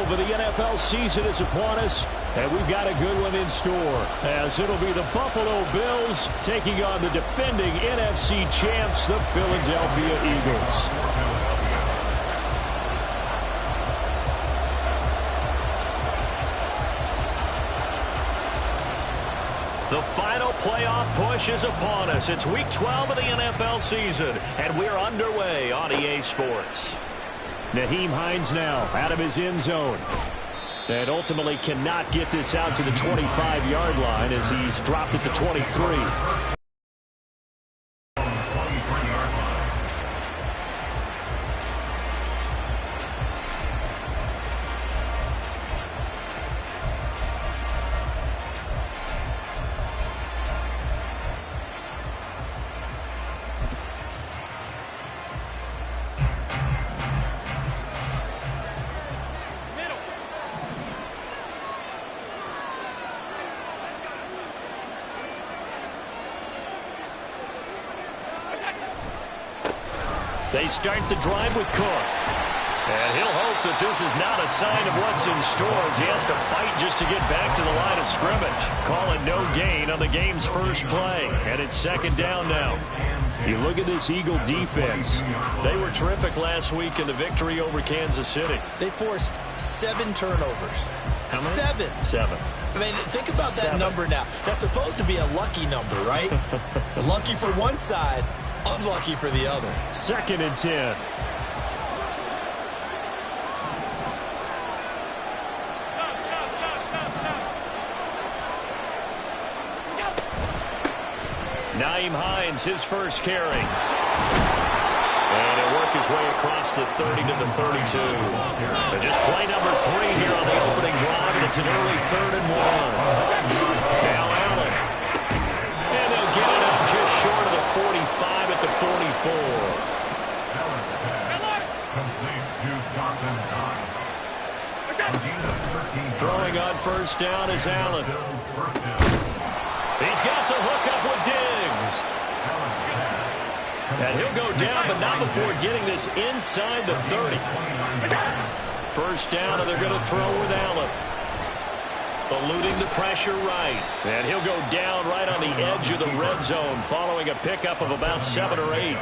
12 of the NFL season is upon us, and we've got a good one in store, as it'll be the Buffalo Bills taking on the defending NFC champs, the Philadelphia Eagles. The final playoff push is upon us. It's Week 12 of the NFL season, and we're underway on EA Sports. Nyheim Hines now out of his end zone. And ultimately cannot get this out to the 25-yard line as he's dropped at the 23. They start the drive with Cook. And he'll hope that this is not a sign of what's in store as he has to fight just to get back to the line of scrimmage. Call it no gain on the game's first play. And it's second down now. You look at this Eagle defense. They were terrific last week in the victory over Kansas City. They forced 7 turnovers. How many? 7. I mean, think about that number now. That's supposed to be a lucky number, right? Lucky for one side, unlucky for the other. Second and 10. Nyheim Hines, his first carry. And he'll work his way across the 30 to the 32. And just play number 3 here on the opening drive, and it's an early 3rd and 1. Now Allen. And they'll get it up just short of the 45 at the 44. Throwing on first down is Allen. He's got the hook up with Diggs. And he'll go down, but not before getting this inside the 30. First down, and they're going to throw with Allen. Eluding the pressure right. And he'll go down right on the edge of the red zone following a pickup of about 7 or 8.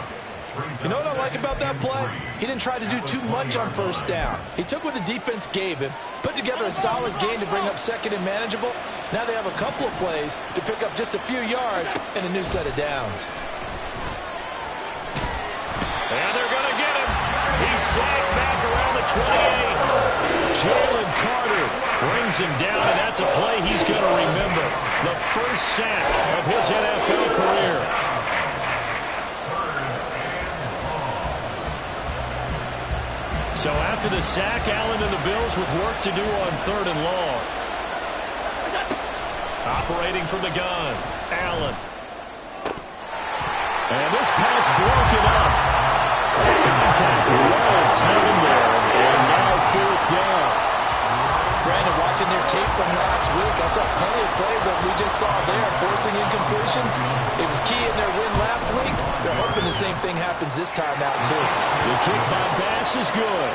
You know what I like about that play? He didn't try to do too much on first down. He took what the defense gave him, put together a solid game to bring up second and manageable. Now they have a couple of plays to pick up just a few yards and a new set of downs. And they're going to get him. He's sacked back around the 28. Jalen Carter brings him down, and that's a play he's going to remember. The first sack of his NFL career. So after the sack, Allen and the Bills with work to do on 3rd and long. Operating from the gun, Allen. And this pass broken up. Contact well timed there, and now 4th down. Brandon, watching their tape from last week, I saw plenty of plays that we just saw there, forcing incompletions. It was key in their win last week. They're hoping the same thing happens this time out, too. The kick by Bass is good.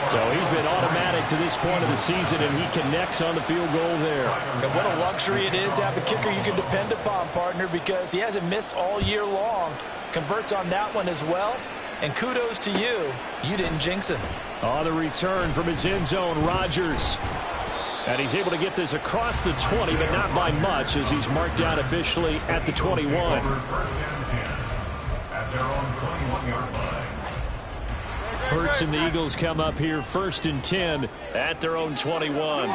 So he's been automatic to this point of the season, and he connects on the field goal there. And what a luxury it is to have a kicker you can depend upon, partner, because he hasn't missed all year long. Converts on that one as well. And kudos to you. You didn't jinx him. On the return from his end zone, Rodgers. And he's able to get this across the 20, but not by much, as he's marked down officially at the 21. Hurts and the Eagles come up here 1st and 10 at their own 21.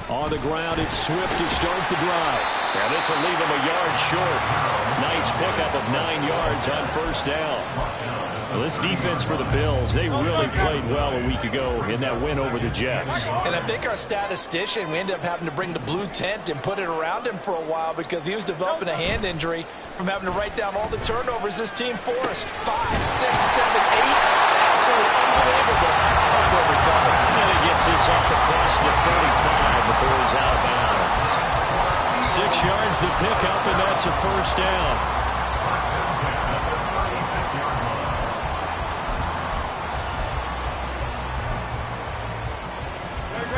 On the ground, it's Swift to start the drive. And this will leave him a yard short. Nice pickup of 9 yards on first down. Well, this defense for the Bills, they really played well a week ago in that win over the Jets. And I think our statistician, we ended up having to bring the blue tent and put it around him for a while because he was developing a hand injury from having to write down all the turnovers this team forced. 5, 6, 7, 8. Absolutely unbelievable. Hope they'll recover. And he gets this up across the 35 before he's out of bounds. 6 yards the pickup, and that's a first down.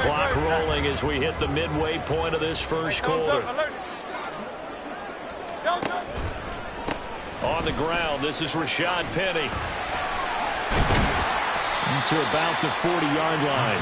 Clock rolling as we hit the midway point of this first quarter. On the ground, this is Rashad Penny. To about the 40-yard line.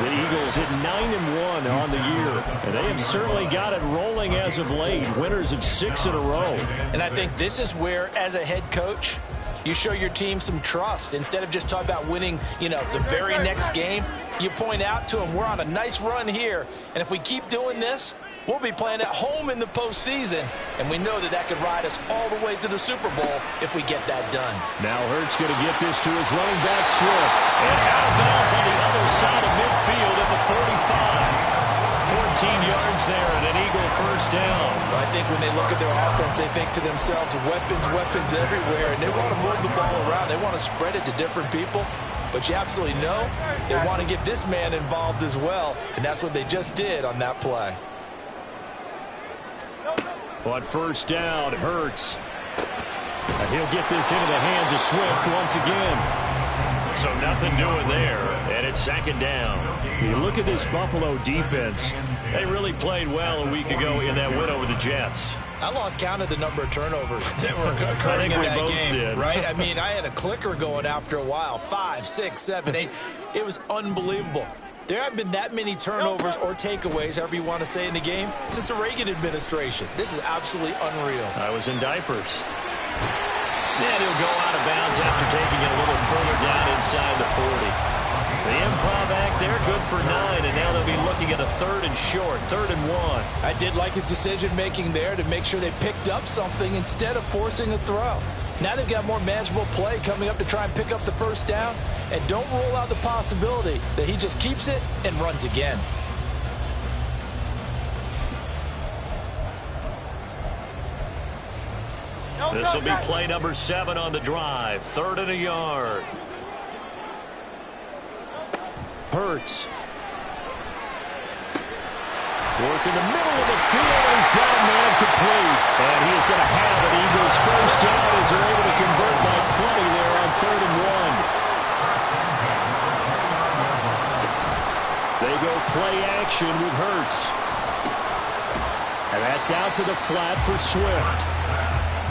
The Eagles at 9-1 on the year. And they have certainly got it rolling as of late. Winners of 6 in a row. And I think this is where, as a head coach, you show your team some trust. Instead of just talking about winning, the very next game, you point out to them, we're on a nice run here. And if we keep doing this, we'll be playing at home in the postseason, and we know that could ride us all the way to the Super Bowl if we get that done. Now Hurts going to get this to his running back, Swift. And out of bounds on the other side of midfield at the 45. 14 yards there and an Eagle first down. I think when they look at their offense, they think to themselves, weapons everywhere, and they want to move the ball around. They want to spread it to different people. But you absolutely know they want to get this man involved as well, and that's what they just did on that play. On first down, Hurts. And he'll get this into the hands of Swift once again. So nothing doing there, and it's second down. You look at this Buffalo defense. They really played well a week ago in that win over the Jets. I lost count of the number of turnovers that were occurring in that game, right? I mean, I had a clicker going after a while. 5, 6, 7, 8. It was unbelievable. There haven't been that many turnovers or takeaways, however you want to say, in the game since the Reagan administration. This is absolutely unreal. I was in diapers. And he'll go out of bounds after taking it a little further down inside the 40. The improv act there, good for 9, and now they'll be looking at a 3rd and short, 3rd and 1. I did like his decision-making there to make sure they picked up something instead of forcing a throw. Now they've got more manageable play coming up to try and pick up the first down, and don't rule out the possibility that he just keeps it and runs again. This will be play number 7 on the drive. 3rd and a yard. Hurts. Work in the middle of the field. He's got a man complete. And he is going to have an Eagles first down as they're able to convert by plenty there on 3rd and 1. They go play action with Hurts. And that's out to the flat for Swift.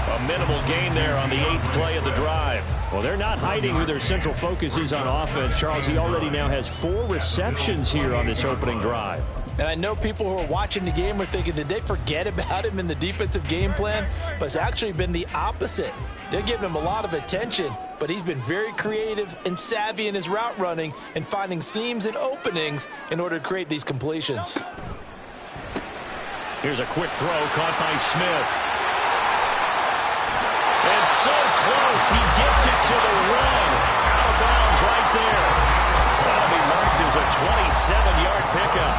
A minimal gain there on the 8th play of the drive. Well, they're not hiding who their central focus is on offense. Charles, he already now has 4 receptions here on this opening drive. And I know people who are watching the game are thinking, did they forget about him in the defensive game plan? But it's actually been the opposite. They're giving him a lot of attention, but he's been very creative and savvy in his route running and finding seams and openings in order to create these completions. Here's a quick throw caught by Smith. And so close, he gets it to the run. Out of bounds right there. That'll be marked as a 27-yard pickup.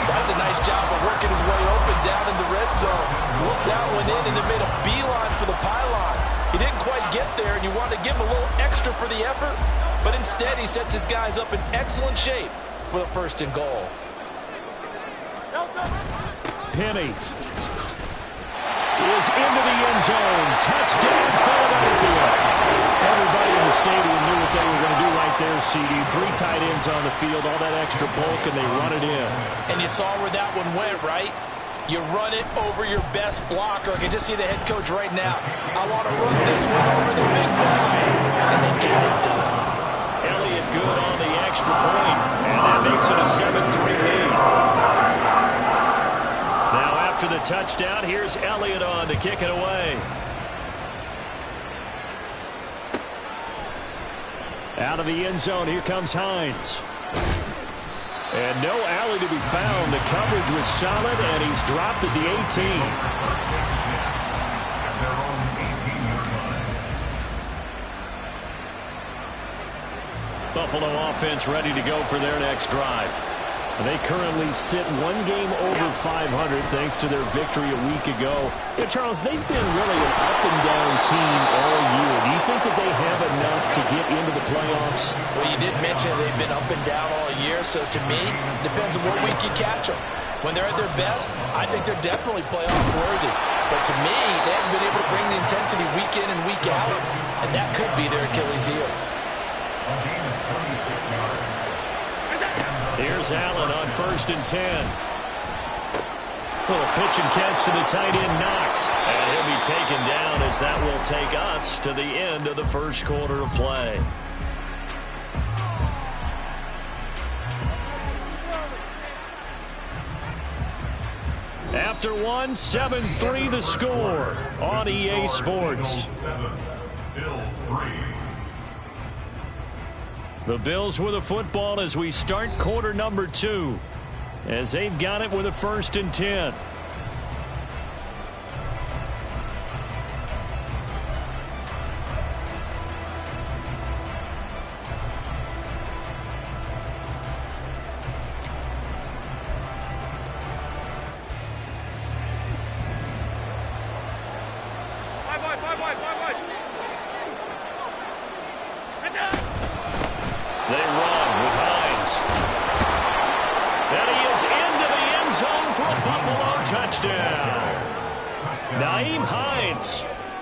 That's a nice job of working his way open down in the red zone. Looked that one in and then made a beeline for the pylon. He didn't quite get there, and you wanted to give him a little extra for the effort, but instead he sets his guys up in excellent shape for the 1st and goal. Penny is into the end zone. Touchdown, Philadelphia. Everybody in the stadium knew what they were going to do right there, CD. 3 tight ends on the field, all that extra bulk, and they run it in. And you saw where that one went, right? You run it over your best blocker. I can just see the head coach right now. I want to run this one over the big boy. And they get it done. Elliott good on the extra point, and that makes it a 7-3 lead. Now after the touchdown, here's Elliott on to kick it away. Out of the end zone, here comes Hines. And no alley to be found. The coverage was solid, and he's dropped at the 18. Buffalo offense ready to go for their next drive. They currently sit 1 game over 500 thanks to their victory a week ago. Yeah, Charles, they've been really an up-and-down team all year. Do you think that they have enough to get into the playoffs? Well, you did mention they've been up and down all year, so to me, it depends on what week you catch them. When they're at their best, I think they're definitely playoff worthy. But to me, they haven't been able to bring the intensity week in and week out, and that could be their Achilles heel. Here's Allen on 1st and 10. Little pitch and catch to the tight end, Knox. And he'll be taken down as that will take us to the end of the first quarter of play. After one, 7-3 the score on EA Sports. The Bills with a football as we start quarter number 2. As they've got it with a 1st and 10.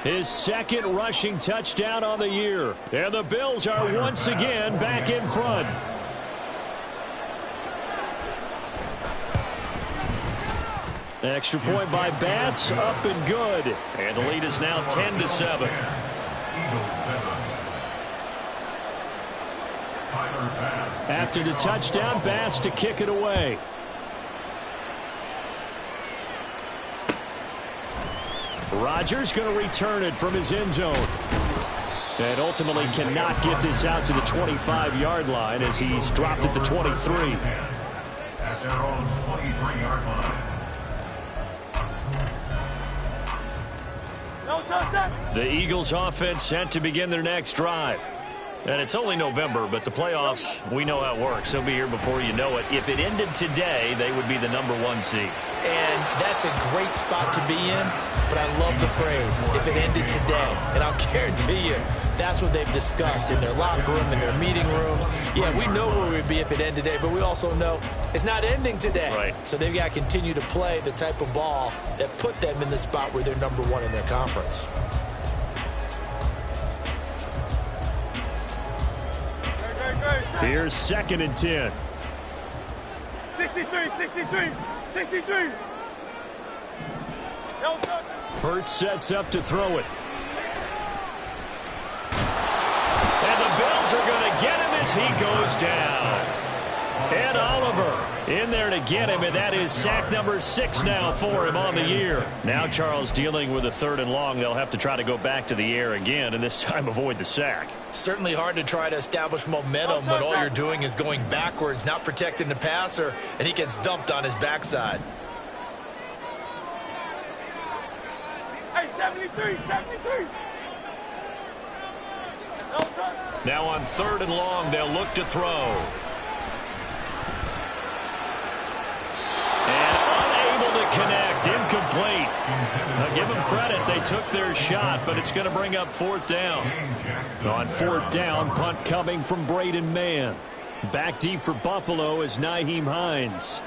His second rushing touchdown on the year. And the Bills are once again back in front. Extra point by Bass, up and good. And the lead is now 10-7. After the touchdown, Bass to kick it away. Rodgers going to return it from his end zone. And ultimately cannot get this out to the 25-yard line as he's dropped at the 23. At their own 23-yard line. The Eagles offense set to begin their next drive. And it's only November, but the playoffs, we know how it works. They'll be here before you know it. If it ended today, they would be the #1 seed. And that's a great spot to be in, but I love the phrase, if it ended today. And I'll guarantee you, that's what they've discussed in their locker room, in their meeting rooms. Yeah, we know where we'd be if it ended today, but we also know it's not ending today. Right. So they've got to continue to play the type of ball that put them in the spot where they're #1 in their conference. Here's 2nd and 10. 63. Hurts sets up to throw it. And the Bills are going to get him as he goes down. And Oliver in there to get him, and that is sack number 6 now for him on the year. Now Charles dealing with a 3rd and long. They'll have to try to go back to the air again, and this time avoid the sack. Certainly hard to try to establish momentum when all you're doing is going backwards, not protecting the passer, and he gets dumped on his backside. Hey, 73. Now on 3rd and long, they'll look to throw. And unable to connect, incomplete. Now give them credit, they took their shot, but it's going to bring up 4th down. On 4th down, punt coming from Braden Mann. Back deep for Buffalo is Nyheim Hines.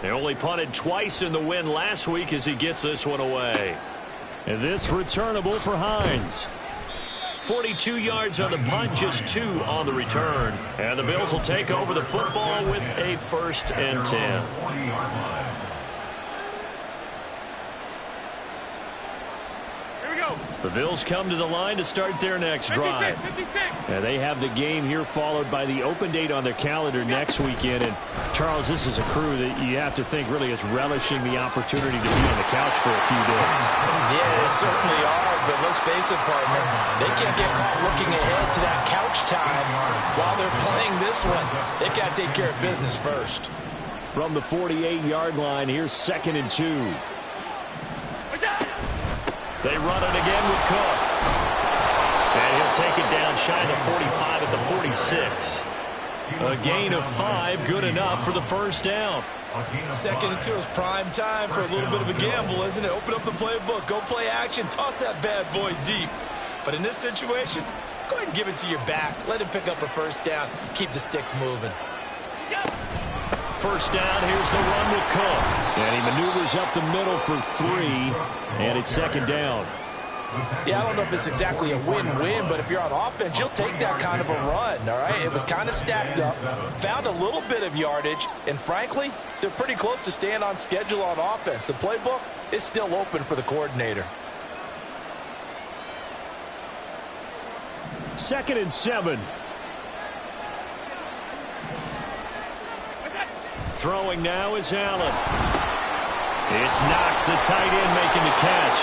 They only punted twice in the win last week as he gets this one away. And this returnable for Hines. 42 yards on the punt, just 2 on the return. And the Bills will take over the football with a 1st and 10. The Bills come to the line to start their next drive. 56. And they have the game here followed by the open date on their calendar next weekend. And, Charles, this is a crew that you have to think really is relishing the opportunity to be on the couch for a few days. Yeah, they certainly are, but let's face it, partner. They can't get caught looking ahead to that couch time while they're playing this one. They've got to take care of business first. From the 48-yard line, here's 2nd and 2. They run it again with Cook. And he'll take it down shy of the 45 at the 46. A gain of 5, good enough for the 1st down. 2nd and 2 is prime time for a little bit of a gamble, isn't it? Open up the playbook, go play action, toss that bad boy deep. But in this situation, go ahead and give it to your back. Let him pick up a 1st down, keep the sticks moving. first down. Here's the run with Cook. And he maneuvers up the middle for 3, and it's second down. Yeah, I don't know if it's exactly a win-win, but if you're on offense, you'll take that kind of a run, all right? It was kind of stacked up, found a little bit of yardage, and frankly, they're pretty close to staying on schedule on offense. The playbook is still open for the coordinator. 2nd and 7. Throwing now is Allen. It's Knox, the tight end, making the catch.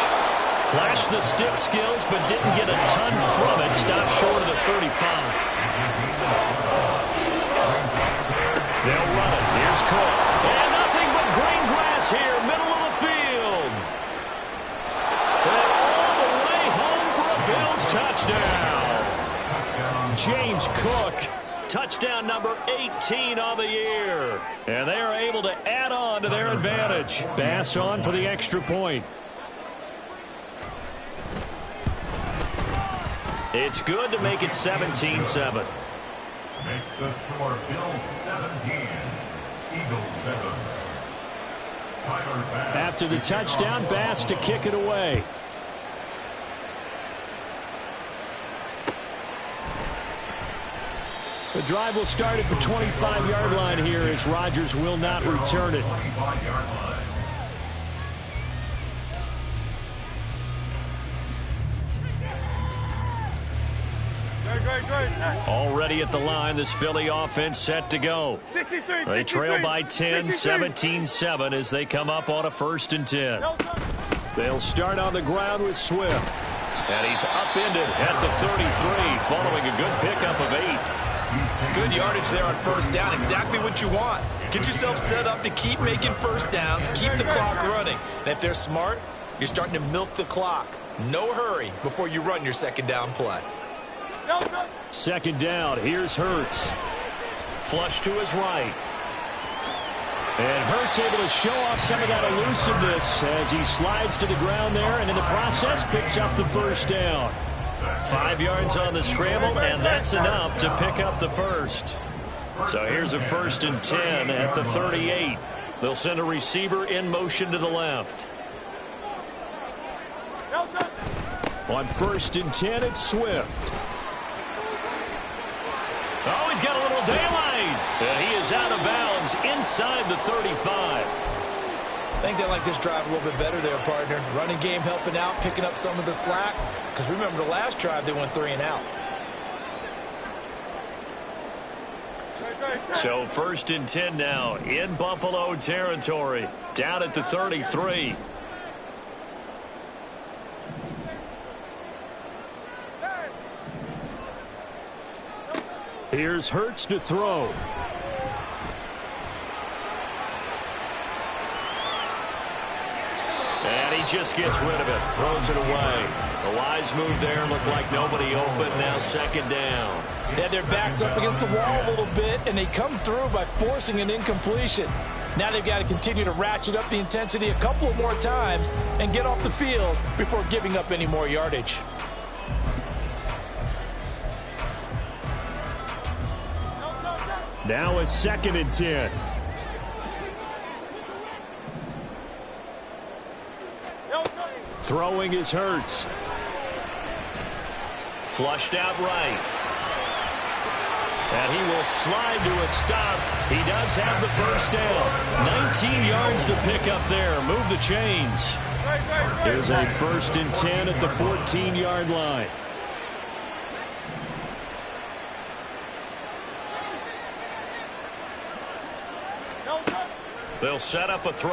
Flashed the stick skills, but didn't get a ton from it. Stopped short of the 35. They'll run it. Here's Cook. And nothing but green grass here, middle of the field. And all the way home for a Bills touchdown. James Cook, touchdown number 18 on the year. And they are able to add on to their advantage. Bass on for the extra point. It's good to make it 17-7. Makes the score Bills 17, Eagles 7. After the touchdown, Bass to kick it away. The drive will start at the 25-yard line here as Rodgers will not return it. Already at the line, this Philly offense set to go. They trail by 10, 17-7 as they come up on a 1st and 10. They'll start on the ground with Swift. And he's upended at the 33 following a good pickup of 8. Good yardage there on 1st down. Exactly what you want. Get yourself set up to keep making 1st downs, keep the clock running. And if they're smart, you're starting to milk the clock. No hurry before you run your 2nd down play. 2nd down. Here's Hurts. Flush to his right. And Hurts able to show off some of that elusiveness as he slides to the ground there and in the process picks up the 1st down. 5 yards on the scramble, and that's enough to pick up the 1st. So here's a 1st and 10 at the 38. They'll send a receiver in motion to the left. On 1st and 10, it's Swift. Oh, he's got a little daylight. And he is out of bounds inside the 35. I think they like this drive a little bit better there, partner. Running game helping out, picking up some of the slack. Because remember, the last drive, they went 3 and out. So 1st and 10 now in Buffalo territory. Down at the 33. Here's Hurts to throw. And he just gets rid of it. Throws it away. A wise move there. Looked like nobody open. Now 2nd down. Yeah, their back's up against the wall a little bit, and they come through by forcing an incompletion. Now they've got to continue to ratchet up the intensity a couple of more times and get off the field before giving up any more yardage. Now a 2nd and 10. Throwing is Hurts. Flushed out right. And he will slide to a stop. He does have the 1st down. 19 yards to pick up there. Move the chains. Here's a 1st and 10 at the 14-yard line. They'll set up a throw.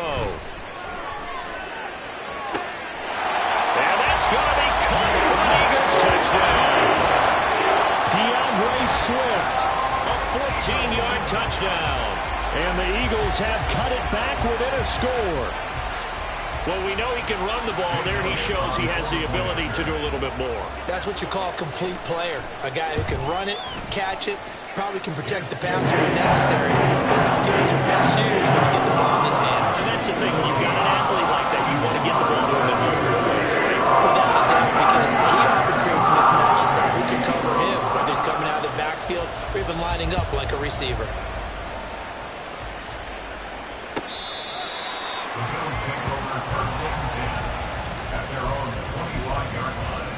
And that's going to be caught for an Eagles touchdown. DeAndre Swift. A 14-yard touchdown. And the Eagles have cut it back within a score. Well, we know he can run the ball. There he shows he has the ability to do a little bit more. That's what you call a complete player. A guy who can run it, catch it, probably can protect the passer when necessary, but his skills are best used when you get the ball in his hands. And that's the thing. When you've got an athlete like that, you want to get the ball to him in multiple ways, right? Without a doubt, because he often creates mismatches about who can cover him, whether he's coming out of the backfield or even lining up like a receiver. The Bills take over first and 10 at their own 25-yard line.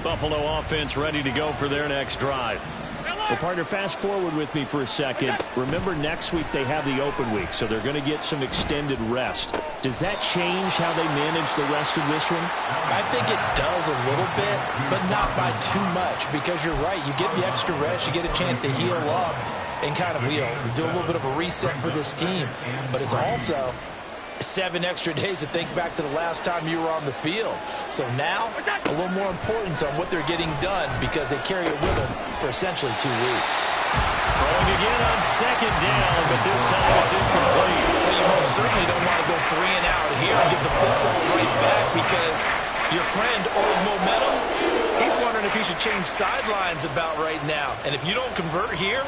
Buffalo offense ready to go for their next drive. Well, partner, fast forward with me for a second. Remember, next week they have the open week, so they're going to get some extended rest. Does that change how they manage the rest of this one? I think it does a little bit, but not by too much, because you're right. You get the extra rest. You get a chance to heal up and kind of, do a little bit of a reset for this team. But it's also 7 extra days to think back to the last time you were on the field. So now, a little more importance on what they're getting done because they carry it with them for essentially 2 weeks. Throwing again on second down, but this time it's incomplete. Well, you most certainly don't want to go 3 and out here and get the football right back because your friend, Old Momentum, he's wondering if he should change sidelines about right now. And if you don't convert here,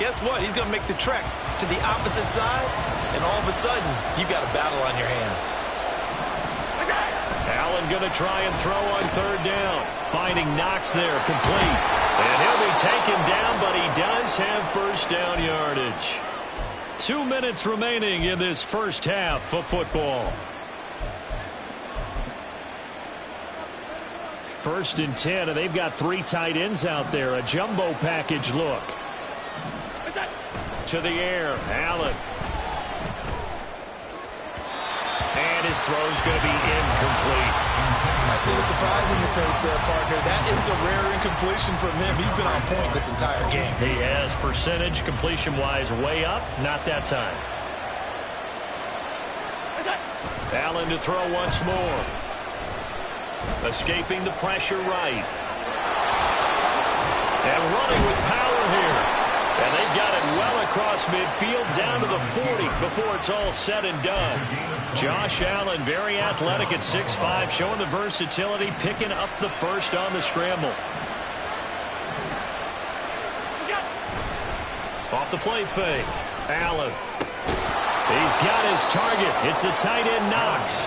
guess what? He's going to make the trek to the opposite side, and all of a sudden, you've got a battle on your hands. Allen going to try and throw on third down. Finding Knox there, complete. And he'll be taken down, but he does have first down yardage. 2 minutes remaining in this first half of football. 1st and 10, and they've got 3 tight ends out there. A jumbo package look. To the air, Allen. And his throw's going to be incomplete. I see the surprise in your face there, partner. That is a rare incompletion from him. He's been on point this entire game. He has percentage completion-wise way up. Not that time. Allen to throw once more. Escaping the pressure right. And running with power here. And they've got it well across midfield down to the 40 before it's all said and done. Josh Allen, very athletic at 6'5", showing the versatility, picking up the first on the scramble. Off the play fake. Allen. He's got his target. It's the tight end Knox.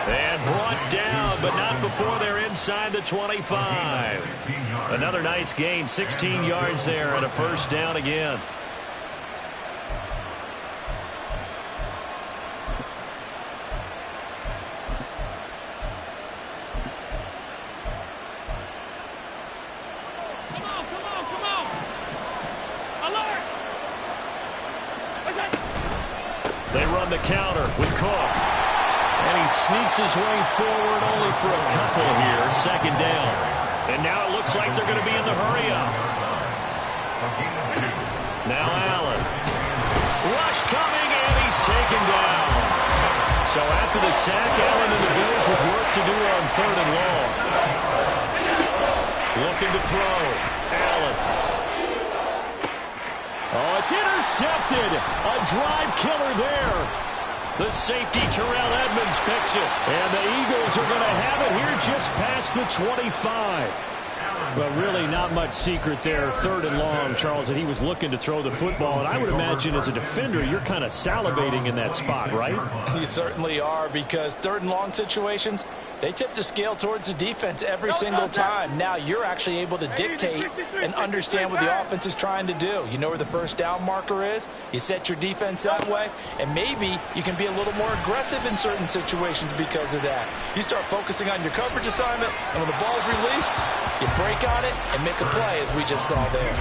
And brought down, but not before they're inside the 25. Another nice gain, 16 yards there and a first down again. Come on. Alert! They run the counter with Cook. And he sneaks his way forward only for a couple here. Second down. And now it looks like they're going to be in the hurry-up. Now Allen. Rush coming, and he's taken down. So after the sack, Allen and the Bills with work to do on 3rd and long. Looking to throw. Allen. Oh, it's intercepted. A drive killer there. The safety, Terrell Edmonds, picks it. And the Eagles are going to have it here just past the 25. Well, really not much secret there. 3rd and long, Charles, and he was looking to throw the football. And I would imagine as a defender, you're kind of salivating in that spot, right? You certainly are, because 3rd and long situations, they tip the scale towards the defense every single time. Now you're actually able to dictate and understand what the offense is trying to do. You know where the first down marker is. You set your defense that way, and maybe you can be a little more aggressive in certain situations because of that. You start focusing on your coverage assignment, and when the ball's released, you break on it and make a play, as we just saw there.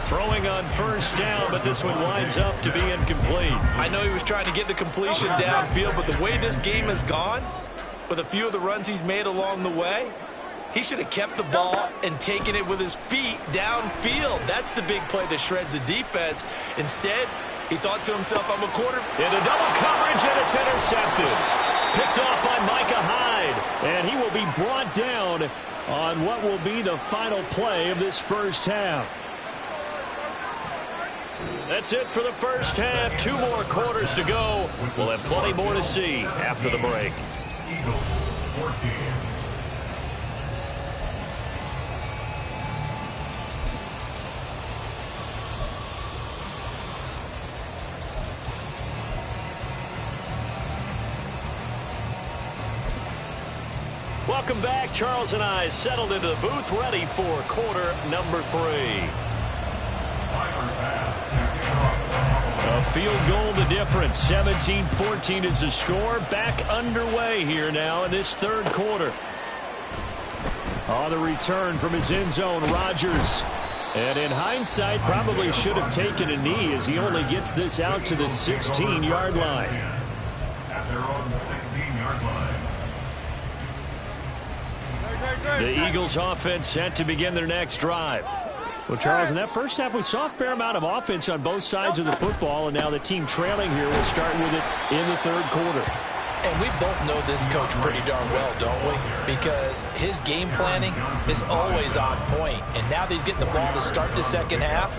Throwing on first down, but this one winds up to be incomplete. I know he was trying to get the completion downfield, but the way this game has gone, with a few of the runs he's made along the way, he should have kept the ball and taken it with his feet downfield. That's the big play that shreds the defense. Instead, he thought to himself, I'm a quarter. Into double coverage, and it's intercepted. Picked off by Micah Hyde. And he will be brought down on what will be the final play of this first half. That's it for the first half. 2 more quarters to go. We'll have plenty more to see after the break. Eagles 14. Welcome back. Charles and I settled into the booth, ready for quarter number 3. A field goal the difference. 17-14 is the score. Back underway here now in this third quarter. On the return from his end zone, Rodgers. And in hindsight, probably should have taken a knee as he only gets this out to the 16-yard line. At their own 16-yard line. The Eagles offense set to begin their next drive. Well, Charles, in that first half, we saw a fair amount of offense on both sides of the football, and now the team trailing here will start with it in the third quarter. And we both know this coach pretty darn well, don't we? Because his game planning is always on point. And now that he's getting the ball to start the second half,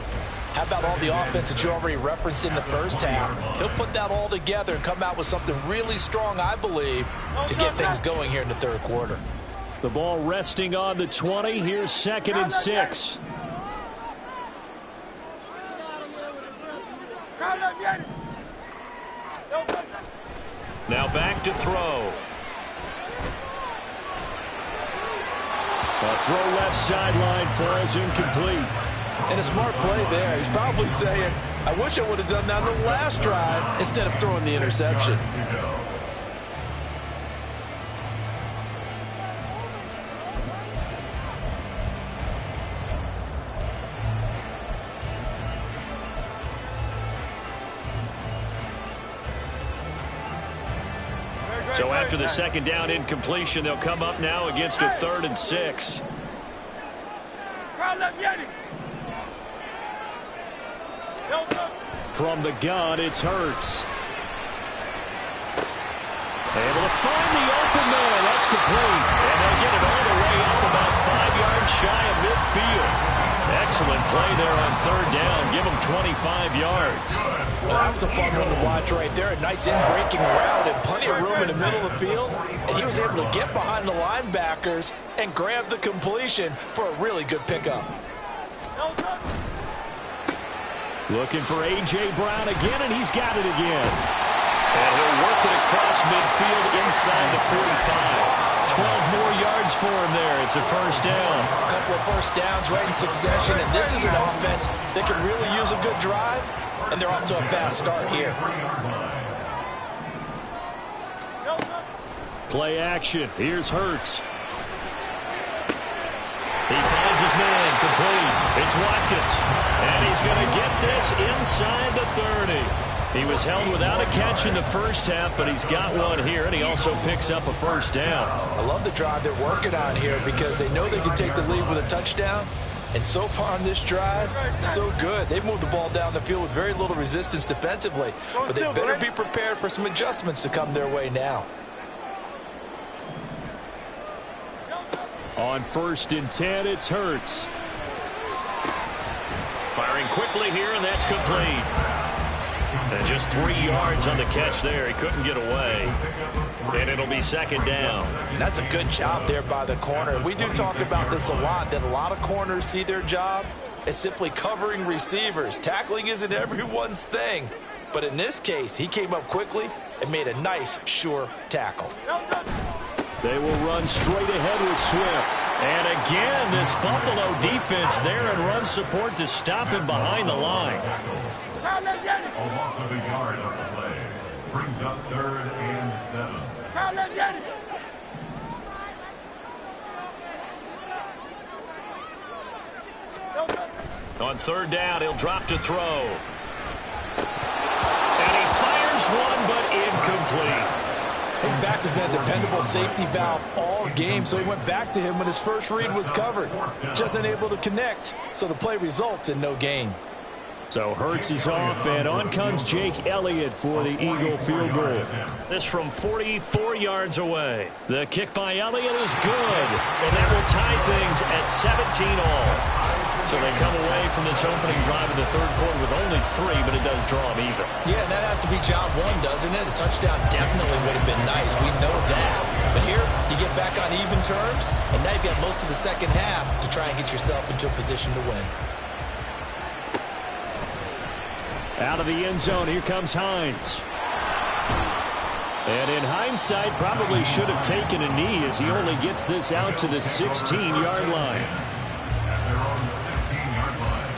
how about all the offense that you already referenced in the first half? He'll put that all together and come out with something really strong, I believe, to get things going here in the third quarter. The ball resting on the 20. Here's 2nd and 6. Now back to throw. A throw left sideline falls incomplete. And a smart play there. He's probably saying, I wish I would have done that on the last drive instead of throwing the interception. So after the second down incompletion, they'll come up now against a 3rd and 6. From the gun, it's Hurts. Able to find the open man. That's complete. And they'll get it all the way up about 5 yards shy of midfield. Excellent play there on 3rd down. Give them 25 yards. Well, that was a fun one to watch right there. A nice in-breaking route and plenty of room in the middle of the field. And he was able to get behind the linebackers and grab the completion for a really good pickup. Looking for A.J. Brown again, and he's got it again. And he'll work it across midfield inside the 45. 12 more yards for him there. It's a first down. A couple of first downs right in succession, and this is an offense that can really use a good drive, and they're off to a fast start here. Play action. Here's Hurts. He finds his man complete. It's Watkins. And he's going to get this inside the 30. He was held without a catch in the first half, but he's got one here, and he also picks up a first down. I love the drive they're working on here because they know they can take the lead with a touchdown. And so far on this drive, so good. They've moved the ball down the field with very little resistance defensively, but they better be prepared for some adjustments to come their way now. On 1st and 10, it's Hurts. Firing quickly here, and that's complete. And just 3 yards on the catch there. He couldn't get away. And it'll be 2nd down. And that's a good job there by the corner. We do talk about this a lot, that a lot of corners see their job as simply covering receivers. Tackling isn't everyone's thing. But in this case, he came up quickly and made a nice, sure tackle. They will run straight ahead with Swift. And again, this Buffalo defense there in run support to stop him behind the line. A loss of a yard on the play. Brings up 3rd and 7. On 3rd down, he'll drop to throw. And he fires one, but incomplete. His back has been a dependable safety valve all game, so he went back to him when his first read was covered. Just unable to connect, so the play results in no gain. So Hurts is off, and on comes Jake Elliott for the Eagle field goal. This from 44 yards away. The kick by Elliott is good, and that will tie things at 17 all. So they come away from this opening drive in the third quarter with only 3, but it does draw them even. Yeah, and that has to be job one, doesn't it? A touchdown definitely would have been nice. We know that. But here, you get back on even terms, and now you've got most of the second half to try and get yourself into a position to win. Out of the end zone, here comes Hines. And in hindsight, probably should have taken a knee as he only gets this out to the 16-yard line. At their own 16-yard line.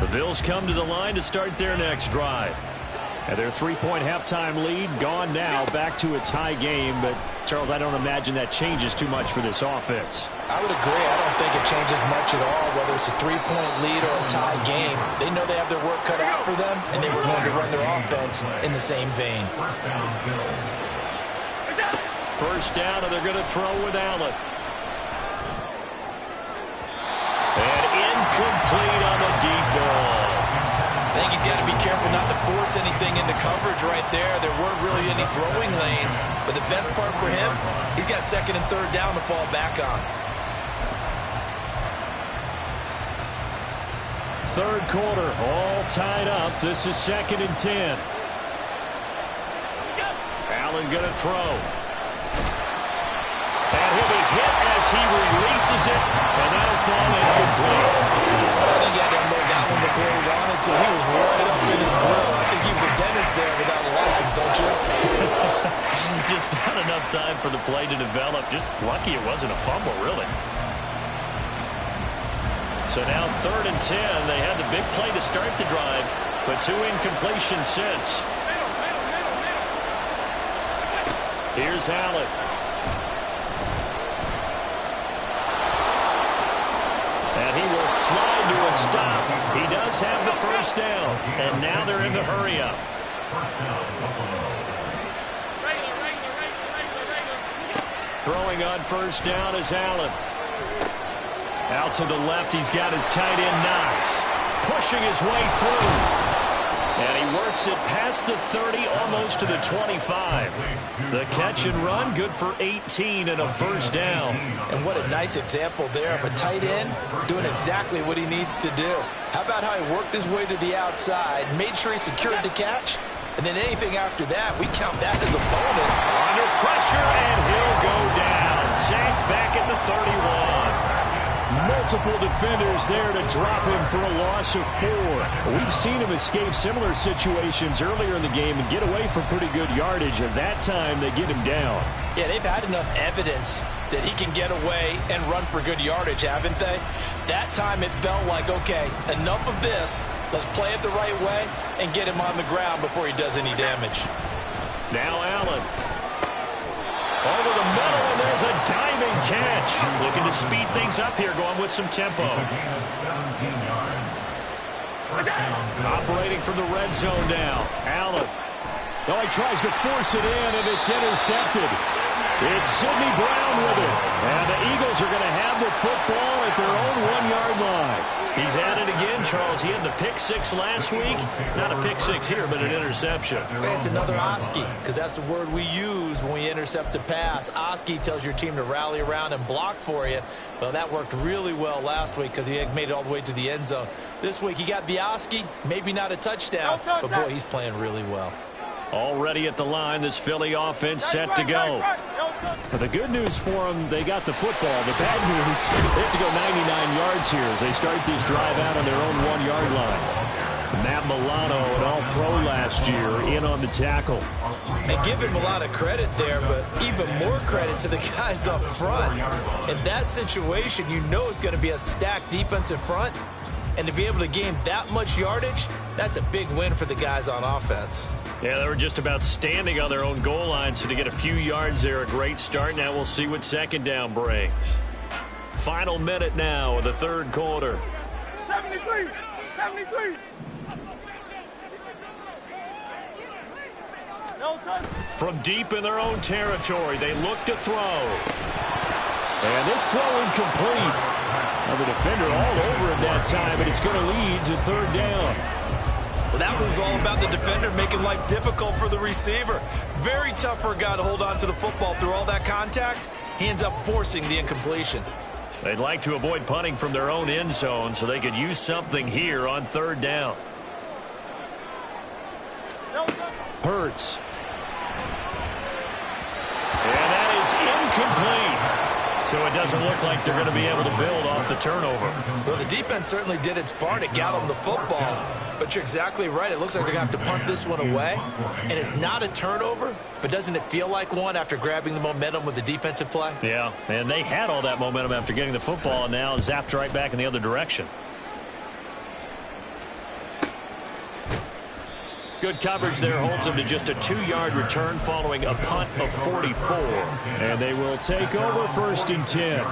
The Bills come to the line to start their next drive. And their 3-point halftime lead gone now, back to a tie game. But, Charles, I don't imagine that changes too much for this offense. I would agree. I don't think it changes much at all, whether it's a 3-point lead or a tie game. They know they have their work cut out for them, and they were going to run their offense in the same vein. First down, and they're going to throw with Allen. And incomplete on the deep ball. I think he's got to be careful not to force anything into coverage right there. There weren't really any throwing lanes, but the best part for him, he's got second and third down to fall back on. Third quarter, all tied up. This is 2nd and 10. Allen going to throw. And he'll be hit as he releases it, and that'll fall incomplete. I think he had to unload that one before he wanted to. He was right up in his grill. I think he was a dentist there without a license, don't you? Just not enough time for the play to develop. Just lucky it wasn't a fumble, really. So now 3rd and 10. They had the big play to start the drive, but 2 incompletions since. Here's Allen. And he will slide to a stop. He does have the first down. And now they're in the hurry-up. Throwing on first down is Allen. Out to the left, he's got his tight end Knox. Pushing his way through. And he works it past the 30, almost to the 25. The catch and run, good for 18 and a first down. And what a nice example there of a tight end doing exactly what he needs to do. How about how he worked his way to the outside, made sure he secured the catch, and then anything after that, we count that as a bonus. Under pressure, and he'll go down. Sacked back at the 31. Multiple defenders there to drop him for a loss of 4. We've seen him escape similar situations earlier in the game and get away from pretty good yardage. At that time, they get him down. Yeah, they've had enough evidence that he can get away and run for good yardage, haven't they? That time it felt like, okay, enough of this. Let's play it the right way and get him on the ground before he does any damage. Now Allen. Over the middle, and there's a diving catch. Looking to speed things up here, going with some tempo. Operating from the red zone now. Allen. Oh, he tries to force it in, and it's intercepted. It's Sidney Brown with it. And the Eagles are going to have the football at their own 1-yard line. He's at it again, Charles. He had the pick 6 last week. Not a pick 6 here, but an interception. It's another Oski, because that's the word we use when we intercept a pass. Oski tells your team to rally around and block for you. Well, that worked really well last week because he made it all the way to the end zone. This week he got the Oski, maybe not a touchdown, but boy, he's playing really well. Already at the line, this Philly offense set to go. But the good news for them, they got the football. The bad news, they have to go 99 yards here as they start this drive out on their own 1-yard line. Matt Milano, an all-pro last year, in on the tackle. And give him a lot of credit there, but even more credit to the guys up front. In that situation, you know it's going to be a stacked defensive front. And to be able to gain that much yardage, that's a big win for the guys on offense. Yeah, they were just about standing on their own goal line, so to get a few yards there, a great start. Now we'll see what second down brings. Final minute now of the third quarter. 73! 73! From deep in their own territory, they look to throw. And this throw incomplete. Now the defender all over it that time, and it's going to lead to third down. Well, that was all about the defender making life difficult for the receiver. Very tough for a guy to hold on to the football through all that contact. He ends up forcing the incompletion. They'd like to avoid punting from their own end zone so they could use something here on third down. Hurts. And that is incomplete. So it doesn't look like they're going to be able to build off the turnover. Well, the defense certainly did its part. It got them the football. But you're exactly right. It looks like they're going to have to punt this one away. And it's not a turnover, but doesn't it feel like one after grabbing the momentum with the defensive play? Yeah, and they had all that momentum after getting the football and now zapped right back in the other direction. Good coverage there holds them to just a 2-yard return following a punt of 44. And they will take over 1st and 10.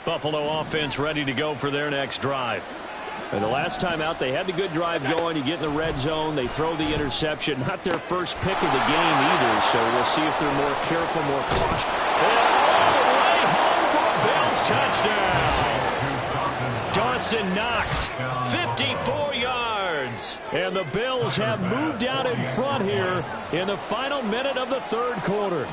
Buffalo offense ready to go for their next drive. And the last time out, they had the good drive going. You get in the red zone. They throw the interception. Not their first pick of the game either, so we'll see if they're more careful, more cautious. And all the way home for a Bills touchdown. Dawson Knox, 54 yards. And the Bills have moved out in front here in the final minute of the 3rd quarter.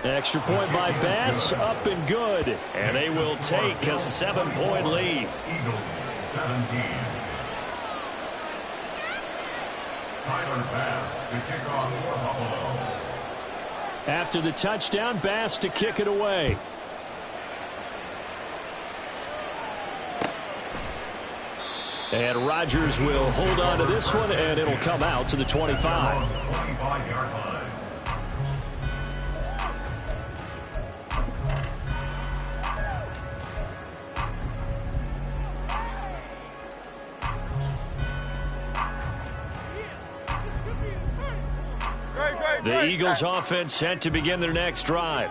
Extra point by Bass, up and good. And they will take a 7-point lead. Eagles 17. Tyler Bass to kick off for Buffalo. After the touchdown, Bass to kick it away. And Rodgers will hold on to this one, and it'll come out to the 25. 25-yard line. The Eagles offense set to begin their next drive.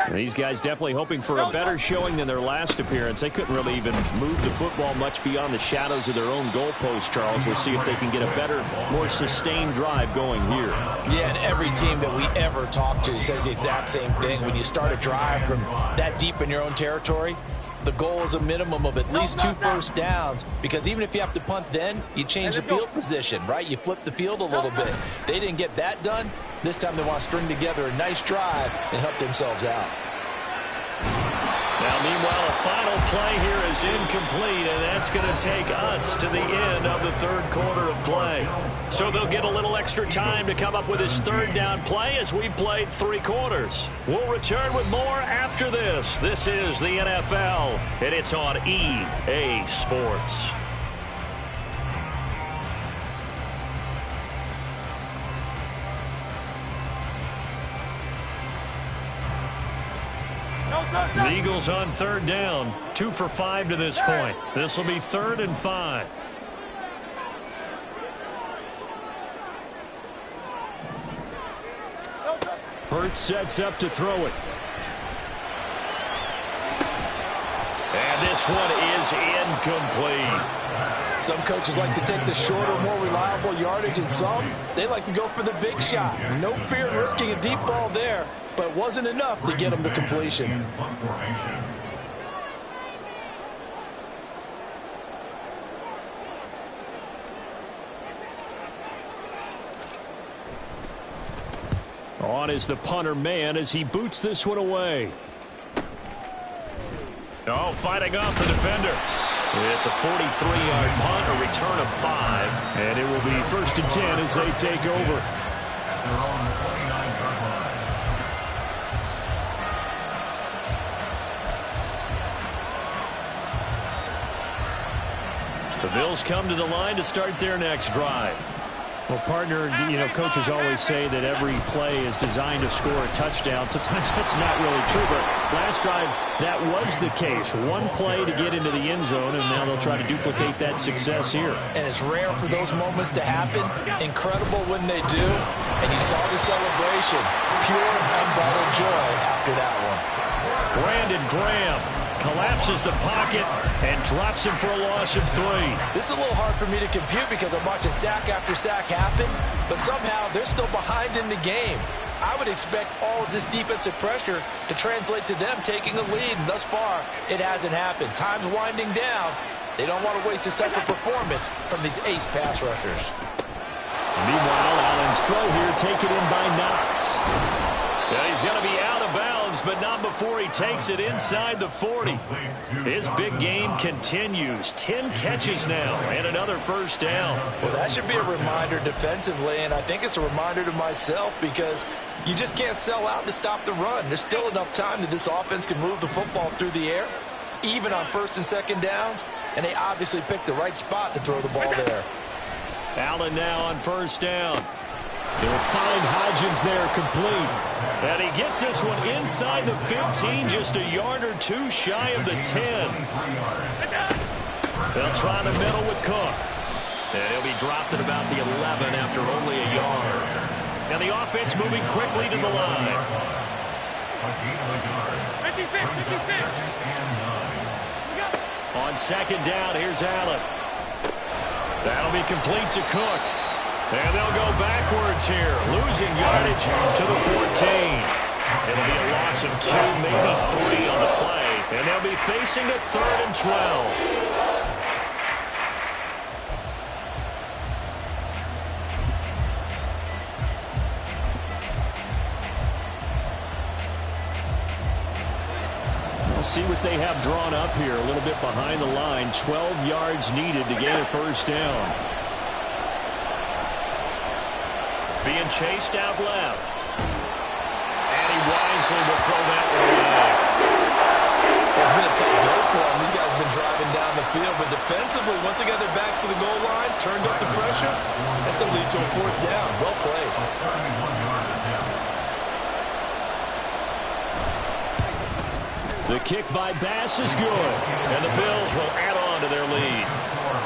And these guys definitely hoping for a better showing than their last appearance. They couldn't really even move the football much beyond the shadows of their own goalpost, Charles. We'll see if they can get a better, more sustained drive going here. Yeah, and every team that we ever talk to says the exact same thing. When you start a drive from that deep in your own territory, the goal is a minimum of at least 2 first downs, because even if you have to punt then, you change the field position, right? You flip the field a little bit. They didn't get that done. This time they want to string together a nice drive and help themselves out. Now, meanwhile, a final play here is incomplete, and that's going to take us to the end of the 3rd quarter of play. So they'll get a little extra time to come up with his 3rd down play as we've played 3 quarters. We'll return with more after this. This is the NFL, and it's on EA Sports. The Eagles on 3rd down, 2 for 5 to this point. This will be 3rd and 5. Hurts sets up to throw it. And this one is incomplete. Some coaches like to take the shorter, more reliable yardage, and some, they like to go for the big shot. No fear in risking a deep ball there, but it wasn't enough to get them to completion. On is the punter man as he boots this one away. Oh, fighting off the defender. It's a 43-yard punt, a return of 5. And it will be 1st and 10 as they take over. The Bills come to the line to start their next drive. Well, partner, coaches always say that every play is designed to score a touchdown. Sometimes that's not really true, but last drive, that was the case. One play to get into the end zone, and now they'll try to duplicate that success here. And it's rare for those moments to happen. Incredible when they do. And you saw the celebration. Pure, unbridled joy after that one. Brandon Graham collapses the pocket and drops him for a loss of 3. This is a little hard for me to compute because I'm watching sack after sack happen, but somehow they're still behind in the game. I would expect all of this defensive pressure to translate to them taking a lead, and thus far, it hasn't happened. Time's winding down. They don't want to waste this type of performance from these ace pass rushers. Meanwhile, Allen's throw here taken in by Knox. Yeah, he's going to be out of bounds, but not before he takes it inside the 40. His big game continues. 10 catches now and another first down. Well, that should be a reminder defensively, and I think it's a reminder to myself because you just can't sell out to stop the run. There's still enough time that this offense can move the football through the air, even on first and second downs, and they obviously picked the right spot to throw the ball there. Allen now on first down. They'll find Hodgins there complete. And he gets this one inside the 15, just a yard or two shy of the 10. They'll try the middle with Cook. And he'll be dropped at about the 11 after only a yard. Now the offense moving quickly to the line. 56. On second down, here's Allen. That'll be complete to Cook. And they'll go backwards here, losing yardage to the 14. It'll be a loss of 2, maybe 3 on the play. And they'll be facing a 3rd and 12. We'll see what they have drawn up here, a little bit behind the line. 12 yards needed to gain a first down. Being chased out left. And he wisely will throw that one away. It's been a tough go for him. These guys have been driving down the field, but defensively, once they got their backs to the goal line, turned up the pressure, that's going to lead to a 4th down. Well played. The kick by Bass is good, and the Bills will add on to their lead.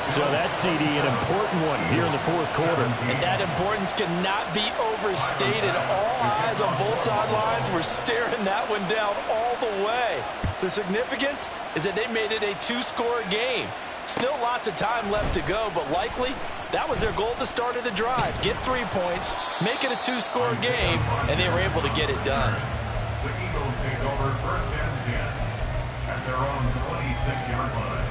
So that CD, an important one here in the 4th quarter. And that importance cannot be overstated. All eyes on both sidelines were staring that one down all the way. The significance is that they made it a 2-score game. Still lots of time left to go, but likely that was their goal at the start of the drive. Get 3 points, make it a 2-score game, and they were able to get it done. The Eagles take over first and 10 at their own 26-yard line.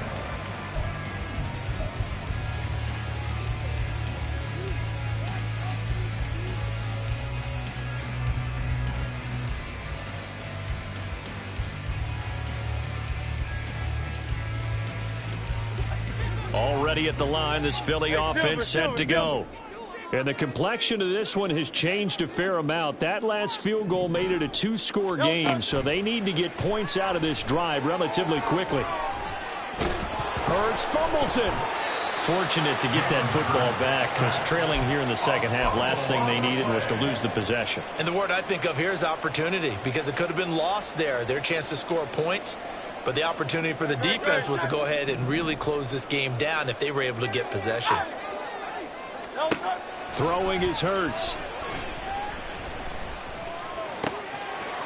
Already at the line, this Philly offense set to go. And the complexion of this one has changed a fair amount. That last field goal made it a 2-score game, so they need to get points out of this drive relatively quickly. Hurts fumbles it. Fortunate to get that football back, because trailing here in the second half, last thing they needed was to lose the possession. And the word I think of here is opportunity, because it could have been lost there. Their chance to score points. But the opportunity for the defense was to go ahead and really close this game down if they were able to get possession. Throwing is Hurts.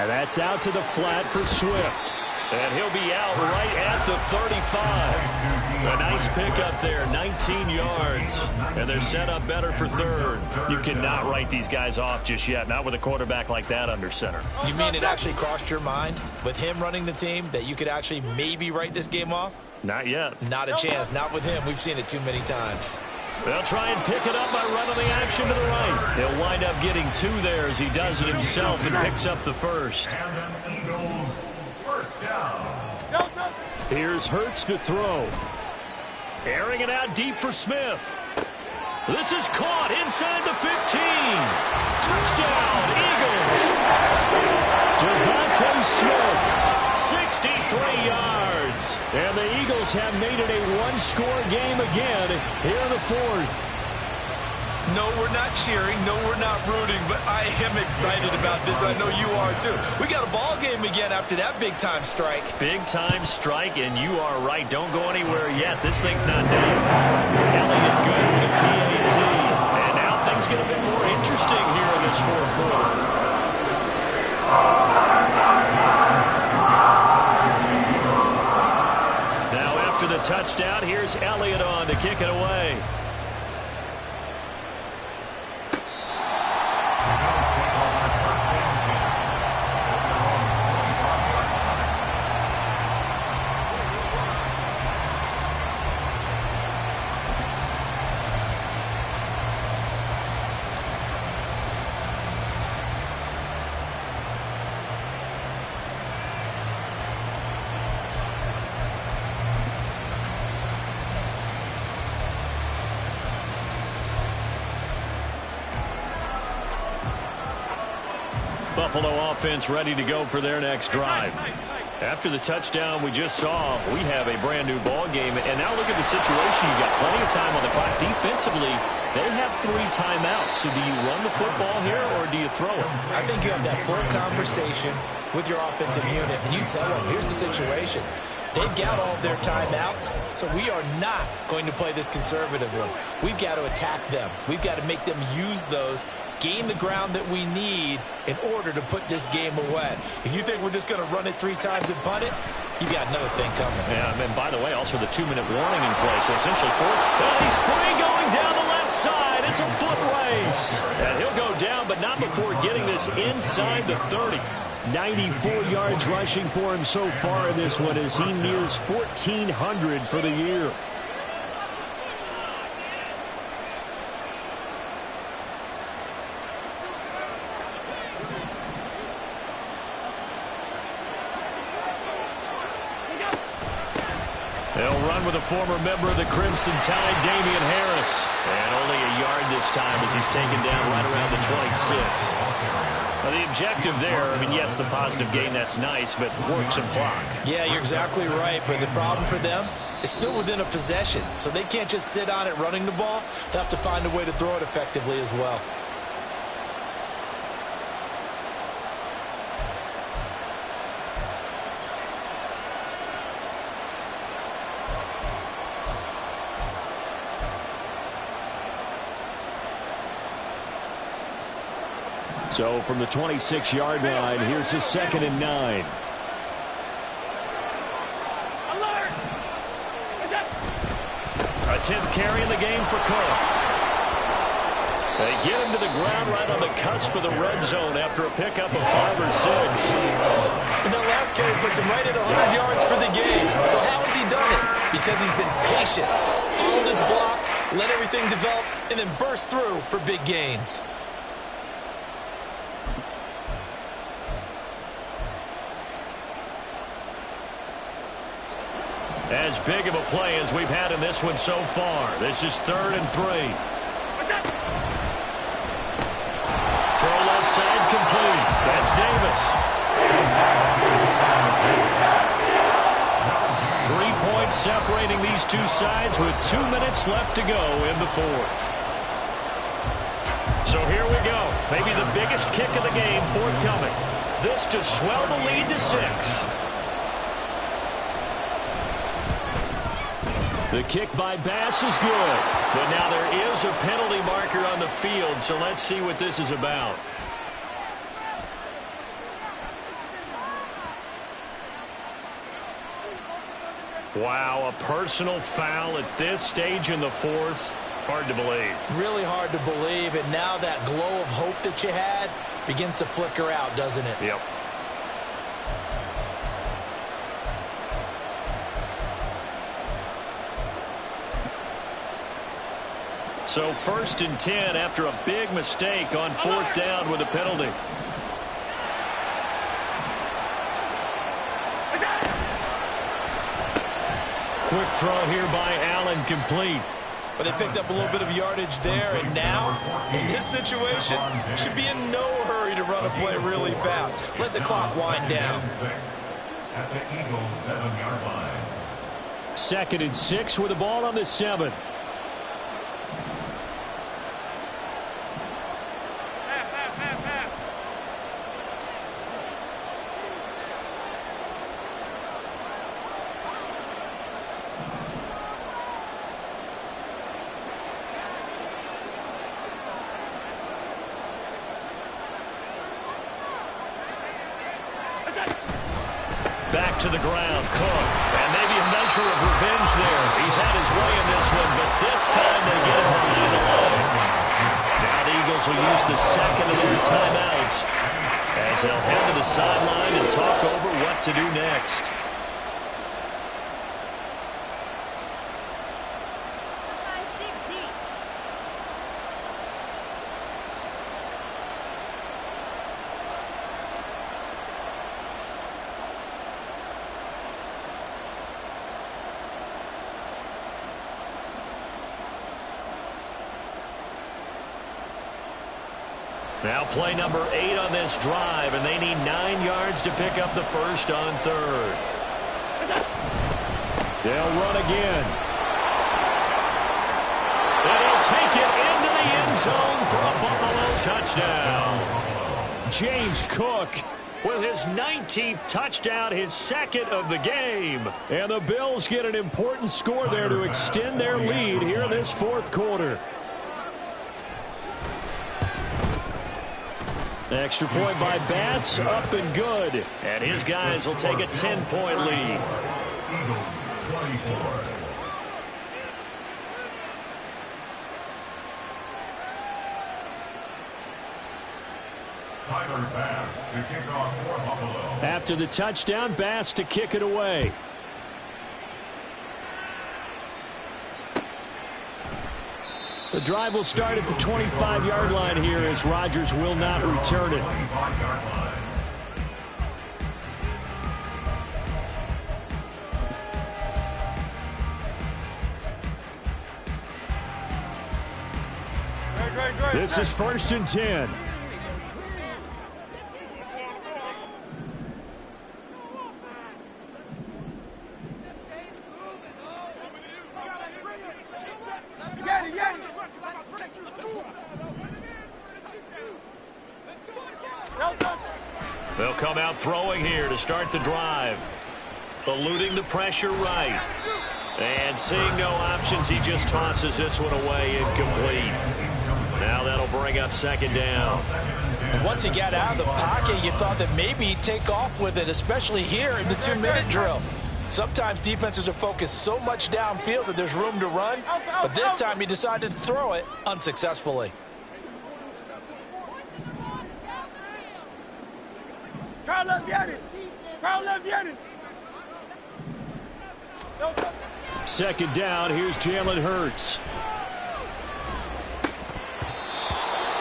And that's out to the flat for Swift. And he'll be out right at the 35. A nice pickup there, 19 yards. And they're set up better for 3rd. You cannot write these guys off just yet, not with a quarterback like that under center. You mean it actually crossed your mind with him running the team that you could actually maybe write this game off? Not yet. Not a chance. Not with him. We've seen it too many times. They'll try and pick it up by running the action to the right. He'll wind up getting 2 there as he does it himself and picks up the first. And the Eagles first down. Here's Hurts to throw. Airing it out deep for Smith. This is caught inside the 15. Touchdown, Eagles. Devontae Smith, 63 yards. And the Eagles have made it a 1-score game again here in the 4th. No, we're not cheering. No, we're not rooting. But I am excited about this. I know you are, too. We got a ball game again after that big-time strike. Big-time strike, and you are right. Don't go anywhere yet. This thing's not done. Elliott good with a PAT. And now things get a bit more interesting here in this 4th quarter. Now after the touchdown, here's Elliott on to kick it away. Buffalo offense ready to go for their next drive. After the touchdown we just saw, we have a brand new ball game. And now look at the situation. You got plenty of time on the clock. Defensively, they have 3 timeouts. So do you run the football here or do you throw it? I think you have that full conversation with your offensive unit, and you tell them, here's the situation. They've got all their timeouts, so we are not going to play this conservatively. We've got to attack them. We've got to make them use those, gain the ground that we need in order to put this game away. If you think we're just going to run it 3 times and punt it, you got another thing coming. Yeah, and by the way, also the 2-minute warning in play. So essentially 4. And he's free going down the left side. It's a foot race. And he'll go down, but not before getting this inside the 30. 94 yards rushing for him so far in this one as he nears 1,400 for the year. They'll run with a former member of the Crimson Tide, Damian Harris. And only a yard this time as he's taken down right around the 26. Well, the objective there, I mean, yes, the positive gain, that's nice, but work some clock. Yeah, you're exactly right, but the problem for them is still within a possession, so they can't just sit on it running the ball. They'll have to find a way to throw it effectively as well. So from the 26-yard line, here's his 2nd and 9. Alert! A 10th carry in the game for Cook. They get him to the ground right on the cusp of the red zone after a pickup of 5 or 6. And that last carry puts him right at 100 yards for the game. So how has he done it? Because he's been patient, followed his blocks, let everything develop, and then burst through for big gains. As big of a play as we've had in this one so far. This is 3rd and 3. Throw left side complete. That's Davis. 3 points separating these two sides with 2 minutes left to go in the 4th. So here we go. Maybe the biggest kick of the game forthcoming. This to swell the lead to 6. The kick by Bass is good, but now there is a penalty marker on the field, so let's see what this is about. Wow, a personal foul at this stage in the 4th. Hard to believe. Really hard to believe, and now that glow of hope that you had begins to flicker out, doesn't it? Yep. So 1st and 10 after a big mistake on 4th down with a penalty. Quick throw here by Allen, complete. But they picked up a little bit of yardage there, and now, in this situation, should be in no hurry to run a play really fast. Let the clock wind down. At the Eagles' 7-yard line. 2nd and 6 with the ball on the 7. Back to the ground, Cook. And maybe a measure of revenge there. He's had his way in this one, but this time they get him behind the line. Now the Eagles will use the 2nd of their timeouts as they'll head to the sideline and talk over what to do next. Now play number 8 on this drive, and they need 9 yards to pick up the first on third. They'll run again. And he'll take it into the end zone for a Buffalo touchdown. James Cook with his 19th touchdown, his second of the game. And the Bills get an important score there to extend their lead here in this fourth quarter. Extra point by Bass, up and good. And his guys will take a 10-point lead. Eagles 24. Tyler Bass to kick off for Buffalo. After the touchdown, Bass to kick it away. The drive will start at the 25-yard line here as Rodgers will not return it. 25-yard line. This is 1st and 10. They'll come out throwing here to start the drive. Eluding the pressure right. And seeing no options, he just tosses this one away, incomplete. Now that'll bring up 2nd down. And once he got out of the pocket, you thought that maybe he'd take off with it, especially here in the 2-minute drill. Sometimes defenses are focused so much downfield that there's room to run, but this time he decided to throw it unsuccessfully. Second down, here's Jalen Hurts.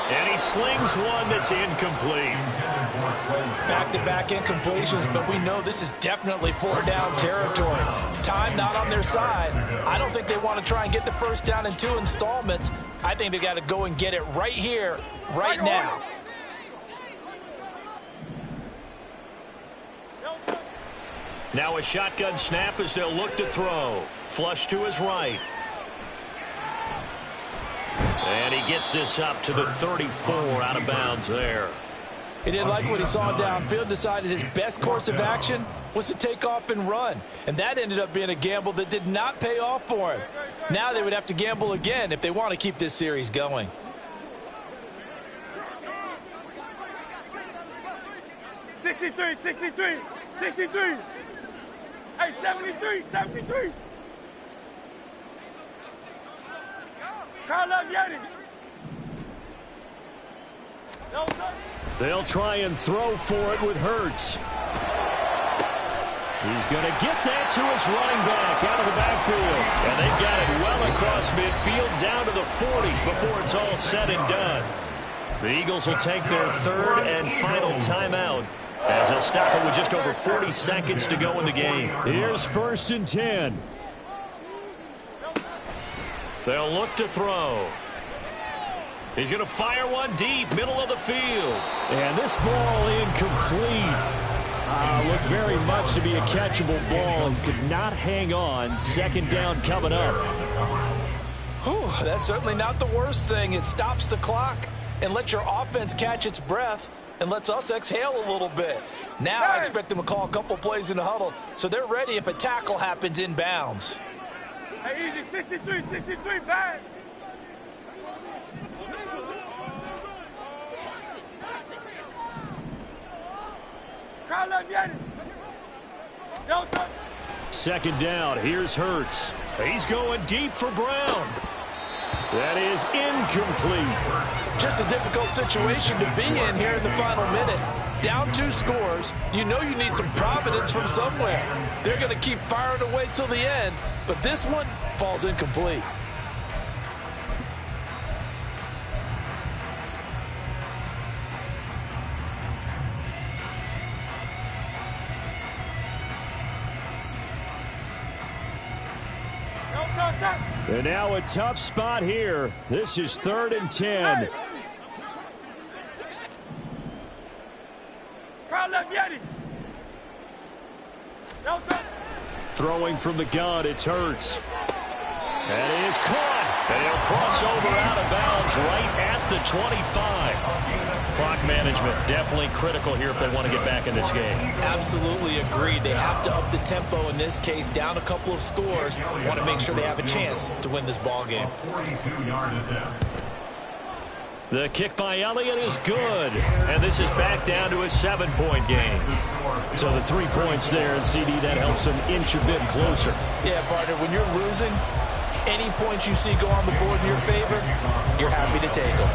And he slings one that's incomplete. Back-to-back incompletions, but we know this is definitely 4-down territory. Time not on their side. I don't think they want to try and get the first down in 2 installments. I think they got to go and get it right here, right now. Now a shotgun snap as they'll look to throw. Flush to his right. And he gets this up to the 34, out of bounds there. He didn't like what he saw downfield, decided his best course of action was to take off and run. And that ended up being a gamble that did not pay off for him. Now they would have to gamble again if they want to keep this series going. $63. Hey, 73. Carl Yetti. They'll try and throw for it with Hurts. He's going to get that to his running back out of the backfield. And they've got it well across midfield down to the 40 before it's all said and done. The Eagles will take their 3rd and final timeout as they'll stop it with just over 40 seconds to go in the game. Here's 1st and 10. They'll look to throw. He's going to fire one deep, middle of the field. And this ball incomplete. Looked very much to be a catchable ball and could not hang on. 2nd down coming up. Whew, that's certainly not the worst thing. It stops the clock and lets your offense catch its breath and lets us exhale a little bit. Now I expect them to call a couple plays in the huddle so they're ready if a tackle happens inbounds. Hey, easy, 63, back. Second down, here's Hurts. He's going deep for Brown. That is incomplete. Just a difficult situation to be in here in the final minute. Down 2 scores. You know you need some providence from somewhere. They're going to keep firing away till the end, but this one falls incomplete. And now a tough spot here. This is 3rd and 10. Throwing from the gun, it's Hurts. And he is caught. And he'll cross over out of bounds right at the 25. Clock management definitely critical here if they want to get back in this game. Absolutely agreed. They have to up the tempo in this case, down a couple of scores. Want to make sure they have a chance to win this ball game. 42-yard attempt. The kick by Elliott is good. And this is back down to a 7-point game. So the 3 points there, and CD, that helps them inch a bit closer. Yeah, partner, when you're losing, any points you see go on the board in your favor, you're happy to take them.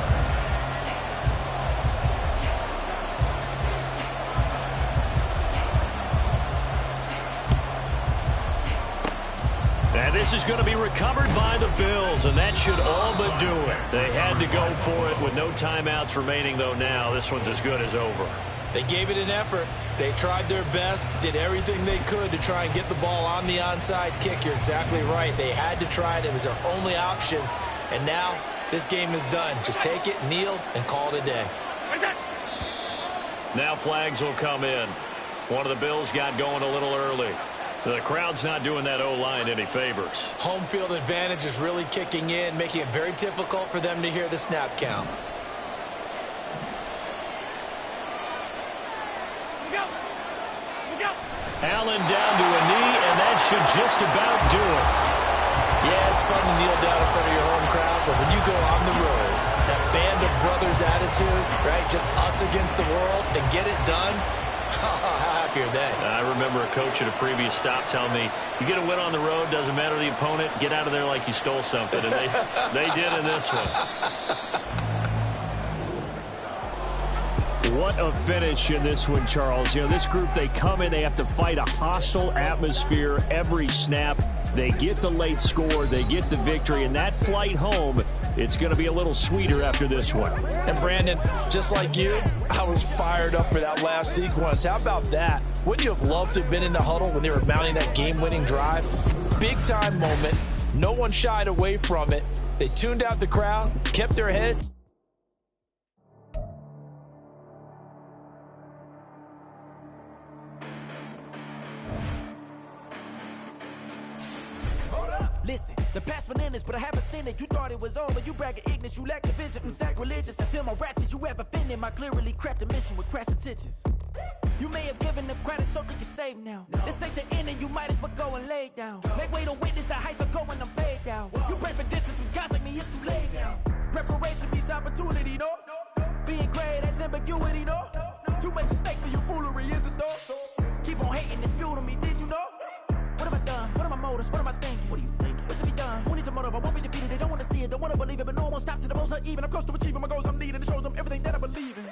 And this is going to be recovered by the Bills, and that should all but do it. They had to go for it with no timeouts remaining, though now. This one's as good as over. They gave it an effort. They tried their best, did everything they could to try and get the ball on the onside kick. You're exactly right. They had to try it. It was their only option. And now this game is done. Just take it, kneel, and call it a day. Now flags will come in. One of the Bills got going a little early. The crowd's not doing that O-line any favors. Home field advantage is really kicking in, making it very difficult for them to hear the snap count. Allen down to a knee, and that should just about do it. Yeah, it's fun to kneel down in front of your home crowd, but when you go on the road, that band of brothers attitude, right, just us against the world, and get it done, how happy are they? I remember a coach at a previous stop telling me, you get a win on the road, doesn't matter the opponent, get out of there like you stole something, and they did in this one. What a finish in this one, Charles. You know, this group, they come in, they have to fight a hostile atmosphere every snap. They get the late score, they get the victory, and that flight home, it's going to be a little sweeter after this one. And Brandon, just like you, I was fired up for that last sequence. How about that? Wouldn't you have loved to have been in the huddle when they were mounting that game-winning drive? Big-time moment. No one shied away from it. They tuned out the crowd, kept their heads. Listen, the past bananas, but I haven't seen it. You thought it was over, you bragging ignorance, you lack the vision. Sacrilegious, I feel my wrath. Did you ever offended? My clearly craft a mission with crass intentions. You may have given them credit so they can save now. This ain't the end and you might as well go and lay down. Make way to witness the heights are going, I'm fade down. You pray for distance with guys like me, it's too late now. Preparation beats opportunity, no? Being great as ambiguity, no? Too much at stake for your foolery, is it though? Keep on hating, it's fuel to me, did you know? What have I done? What are my motives? What am I thinking? What are you thinking? What's to be done? Who needs a motive? I won't be defeated. They don't want to see it. Don't want to believe it. But no one won't stop to the most even. I'm close to achieving my goals I'm needing. To show them everything that I believe in.